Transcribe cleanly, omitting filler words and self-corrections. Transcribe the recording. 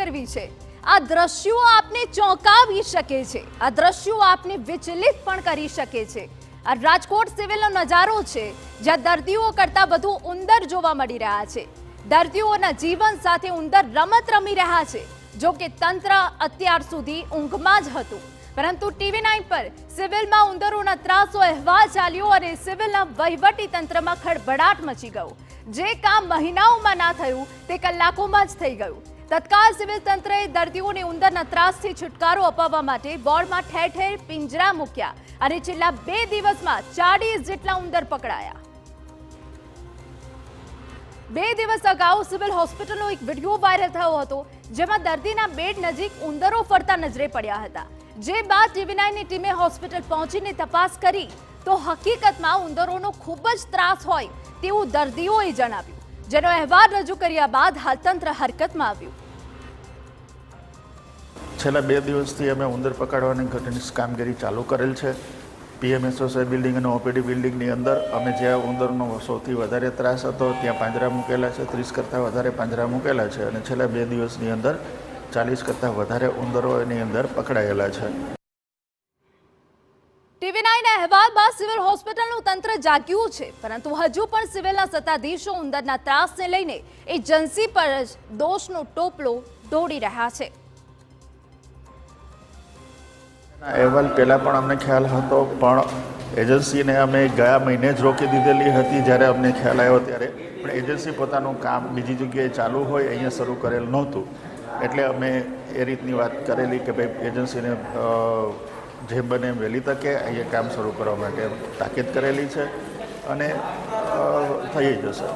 ફેરવી છે। આ દ્રશ્યો આપને ચોંકાવી શકે છે, આ દ્રશ્યો આપને વિચલિત પણ કરી શકે છે। આ રાજકોટ સિવિલનો નજારો છે, જ્યાં દર્દીઓ કરતાં વધુ ઉંદર જોવા મળી રહ્યા છે। દર્દીઓના જીવન સાથે ઉંદર રમત રમી રહ્યા છે। જો કે તંત્ર અત્યાર સુધી ઊંઘમાં જ હતું, પરંતુ TV9 પર સિવિલમાં ઉંદરોના ત્રાસનો અહેવાલ ચાલ્યો અને સિવિલના વહીવટી તંત્રમાં ખળભળાટ મચી ગયો। જે કામ મહિનાઓમાં ના થયું તે કલાકોમાં જ થઈ ગયું। તત્કાળ સિવિલ તંત્રએ દર્દીઓને ઉંદરના ત્રાસથી છુટકારો અપાવવા માટે વોર્ડમાં ઠેર ઠેર પિંજરા મૂક્યા અને છેલ્લા 2 દિવસમાં 40 જેટલા ઉંદર પકડાયા। 2 દિવસ અગાઉ સિવિલ હોસ્પિટલનો એક વિડીયો વાયરલ થયો હતો, જેમાં દર્દીના બેડ નજીક ઉંદરો ફરતા નજરે પડ્યા હતા। જે બાદ TV9ની ટીમે હોસ્પિટલ પહોંચીને તપાસ કરી તો હકીકતમાં ઉંદરોનો ખૂબ જ ત્રાસ હોય તેવું દર્દીઓએ જણાવ્યું, જેનો અહેવાલ રજૂ કર્યા બાદ હાલ તંત્ર હરકતમાં આવ્યું। છેલ્લા 2 દિવસથી અમે ઉંદર પકડવાની ઘટની કામગીરી ચાલુ કરેલ છે। PMSOSI બિલ્ડિંગ અને OPD બિલ્ડિંગની અંદર અમે જ્યાં ઉંદરનો સૌથી વધારે ત્રાસ હતો ત્યાં પાંજરા મૂકેલા છે। 30 કરતાં વધારે પાંજરા મૂકેલા છે અને છેલ્લા 2 દિવસની અંદર 40 કરતાં વધારે ઉંદરો એની અંદર પકડાયેલા છે। TV9ના અહેવાલ બાદ સિવિલ હોસ્પિટલનું તંત્ર જાગ્યું છે, પરંતુ હજુ પણ સિવિલના સત્તાધીશો ઉંદરના ત્રાસને લઈને એજન્સી પર જ દોષનો ટોપલો ઢોળી રહ્યા છે। અહેવાલ પહેલાં પણ અમને ખ્યાલ હતો, પણ એજન્સીને અમે ગયા મહિને જ રોકી દીધેલી હતી જ્યારે અમને ખ્યાલ આવ્યો ત્યારે। પણ એજન્સી પોતાનું કામ બીજી જગ્યાએ ચાલુ હોય અહીંયા શરૂ કરેલ નહોતું, એટલે અમે એ રીતની વાત કરેલી કે ભાઈ એજન્સીને જેમ બને વહેલી તકે અહીંયા કામ શરૂ કરવા માટે તાકીદ કરેલી છે અને થઈ જશે।